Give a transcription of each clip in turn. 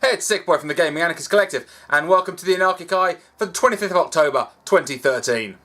Hey, it's SickBoy from the Gaminganarchist Collective, and welcome to the Anarchic Eye for the 25th of October 2013.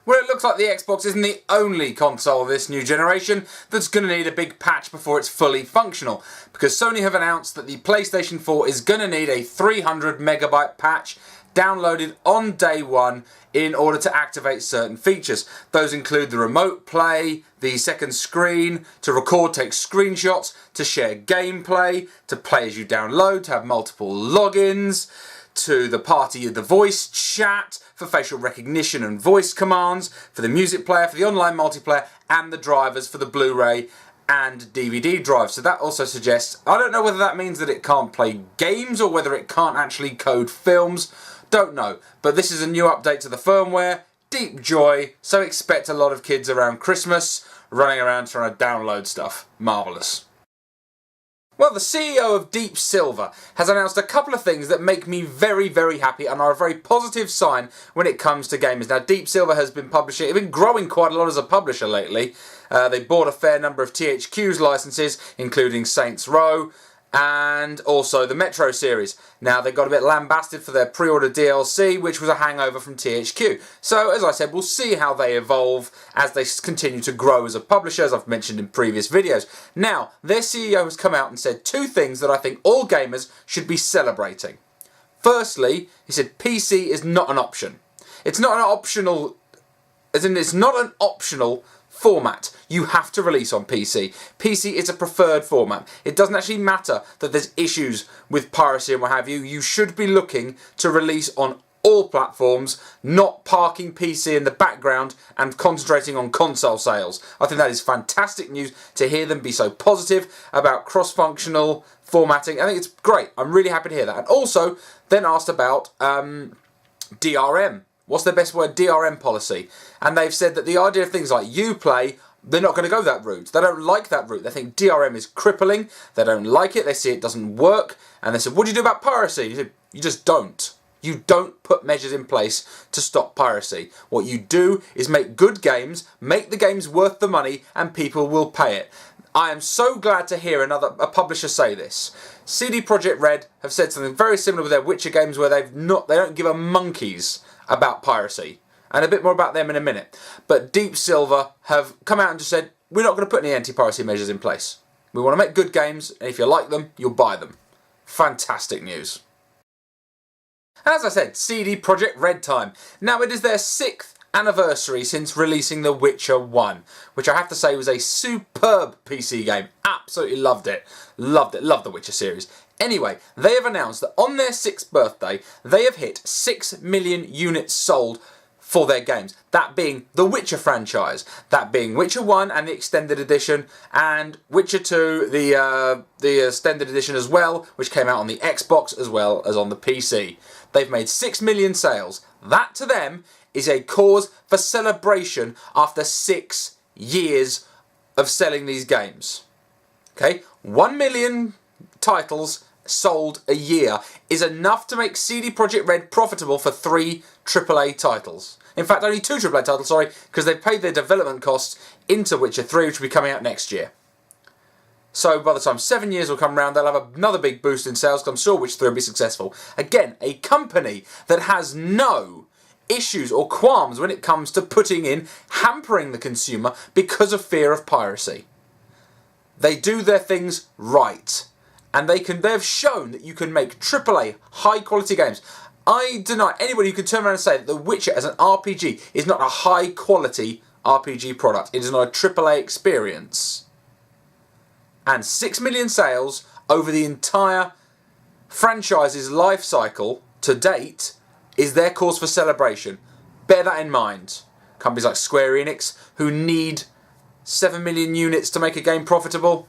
Well, it looks like the Xbox isn't the only console of this new generation that's going to need a big patch before it's fully functional, because Sony have announced that the PlayStation 4 is going to need a 300 megabyte patch downloaded on day one in order to activate certain features. Those include the remote play, the second screen, to record, take screenshots, to share gameplay, to play as you download, to have multiple logins, to the party of the voice chat, for facial recognition and voice commands, for the music player, for the online multiplayer, and the drivers for the Blu-ray and DVD drives. So that also suggests, I don't know whether that means that it can't play games or whether it can't actually code films. Don't know, but this is a new update to the firmware. Deep joy, so expect a lot of kids around Christmas running around trying to download stuff. Marvellous. Well, the CEO of Deep Silver has announced a couple of things that make me very, very happy and are a very positive sign when it comes to gamers. Now, Deep Silver has been publishing, they've been growing quite a lot as a publisher lately. They bought a fair number of THQ's licenses, including Saints Row, and also the Metro series. Now, they got a bit lambasted for their pre-order DLC, which was a hangover from THQ. So, as I said, we'll see how they evolve as they continue to grow as a publisher, as I've mentioned in previous videos. Now, their CEO has come out and said two things that I think all gamers should be celebrating. Firstly, he said PC is not an option. It's not an optional, as in it's not an optional format. You have to release on PC. PC is a preferred format. It doesn't actually matter that there's issues with piracy and what have you. You should be looking to release on all platforms, not parking PC in the background and concentrating on console sales. I think that is fantastic news to hear them be so positive about cross-functional formatting. I think it's great. I'm really happy to hear that. And also, then asked about DRM. What's their best word? DRM policy. And they've said that the idea of things like Uplay, they're not going to go that route. They don't like that route. They think DRM is crippling. They don't like it. They see it doesn't work. And they said, what do you do about piracy? You said, you just don't. You don't put measures in place to stop piracy. What you do is make good games, make the games worth the money, and people will pay it. I am so glad to hear a publisher say this. CD Projekt Red have said something very similar with their Witcher games, where they don't give a monkeys about piracy. And a bit more about them in a minute. But Deep Silver have come out and just said, we're not going to put any anti-piracy measures in place. We want to make good games, and if you like them, you'll buy them. Fantastic news. As I said, CD Projekt Red time. Now, it is their 6th anniversary since releasing The Witcher 1, which I have to say was a superb PC game. Absolutely loved it. Loved it. Loved the Witcher series. Anyway, they have announced that on their 6th birthday, they have hit 6 million units sold for their games. That being the Witcher franchise. That being Witcher 1 and the Extended Edition, and Witcher 2, the Extended Edition as well, which came out on the Xbox as well as on the PC. They've made 6 million sales. That, to them, is a cause for celebration after 6 years of selling these games. Okay? 1 million titles sold a year is enough to make CD Projekt Red profitable for 3 AAA titles. In fact, only 2 AAA titles, sorry, because they've paid their development costs into Witcher 3, which will be coming out next year. So by the time 7 years will come around, they'll have another big boost in sales, because I'm sure Witcher 3 will be successful. Again, a company that has no issues or qualms when it comes to hampering the consumer because of fear of piracy. They do their things right. And they've shown that you can make AAA, high-quality games. I deny anybody who can turn around and say that The Witcher as an RPG is not a high-quality RPG product. It is not a AAA experience. And 6 million sales over the entire franchise's life cycle to date is their cause for celebration. Bear that in mind. Companies like Square Enix, who need 7 million units to make a game profitable.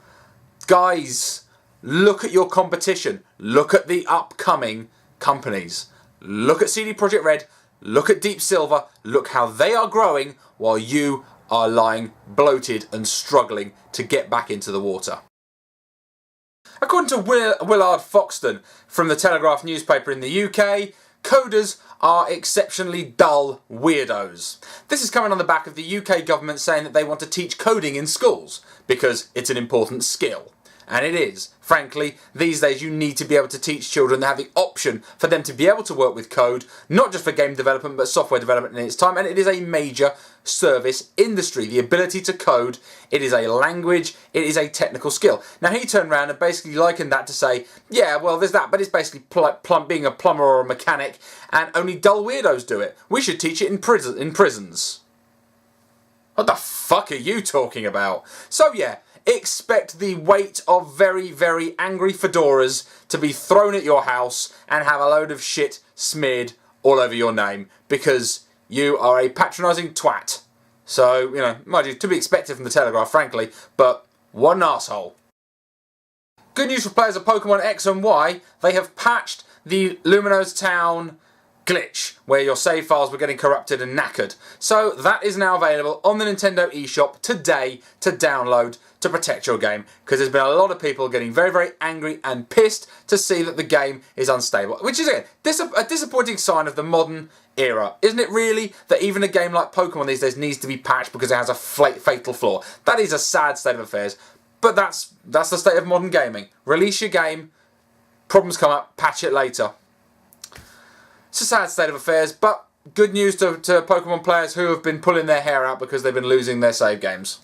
Guys, look at your competition. Look at the upcoming companies. Look at CD Projekt Red. Look at Deep Silver. Look how they are growing while you are lying bloated and struggling to get back into the water. According to Willard Foxton from the Telegraph newspaper in the UK, coders are exceptionally dull weirdos. This is coming on the back of the UK government saying that they want to teach coding in schools because it's an important skill. And it is. Frankly, these days you need to be able to teach children that have the option for them to be able to work with code, not just for game development, but software development in its time. And it is a major service industry. The ability to code, it is a language, it is a technical skill. Now he turned around and basically likened that to say, yeah, well there's that, but it's basically being a plumber or a mechanic, and only dull weirdos do it. We should teach it in prisons. What the fuck are you talking about? So yeah, expect the weight of very, very angry fedoras to be thrown at your house and have a load of shit smeared all over your name because you are a patronising twat. So, you know, mind you, to be expected from the Telegraph, frankly, but what an arsehole. Good news for players of Pokemon X and Y, they have patched the Luminous Town glitch where your save files were getting corrupted and knackered. So that is now available on the Nintendo eShop today to download to protect your game, because there's been a lot of people getting very, very angry and pissed to see that the game is unstable, which is again a disappointing sign of the modern era, isn't it really, that even a game like Pokemon these days needs to be patched because it has a fatal flaw. That is a sad state of affairs, but that's the state of modern gaming. Release your game, problems come up, patch it later. It's a sad state of affairs, but good news to Pokemon players who have been pulling their hair out because they've been losing their save games.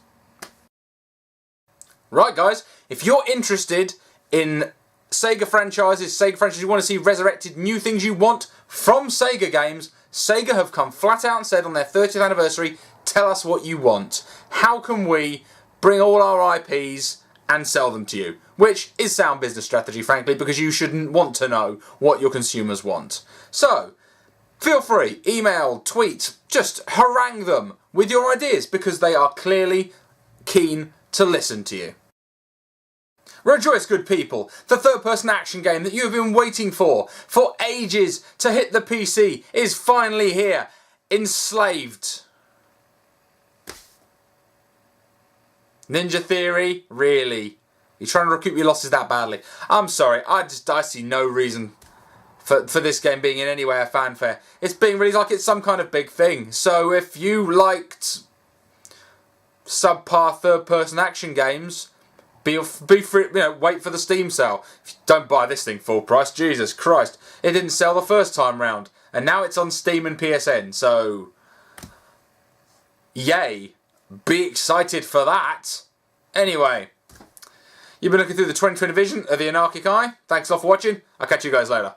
Right guys, if you're interested in Sega franchises you want to see resurrected, new things you want from Sega games, Sega have come flat out and said on their 30th anniversary, tell us what you want. How can we bring all our IPs and sell them to you? Which is sound business strategy, frankly, because you shouldn't want to know what your consumers want. So, feel free, email, tweet, just harangue them with your ideas because they are clearly keen to listen to you. Rejoice, good people, the third-person action game that you have been waiting for ages to hit the PC is finally here. Enslaved. Ninja Theory? Really? You're trying to recoup your losses that badly? I'm sorry, I see no reason for this game being in any way a fanfare. It's being released like it's some kind of big thing. So if you liked subpar third-person action games, be free, wait for the Steam sale. Don't buy this thing full price. Jesus Christ, it didn't sell the first time round, and now it's on Steam and PSN. So, yay! Be excited for that. Anyway, you've been looking through the 2020 vision of the Anarchic Eye. Thanks a lot for watching. I'll catch you guys later.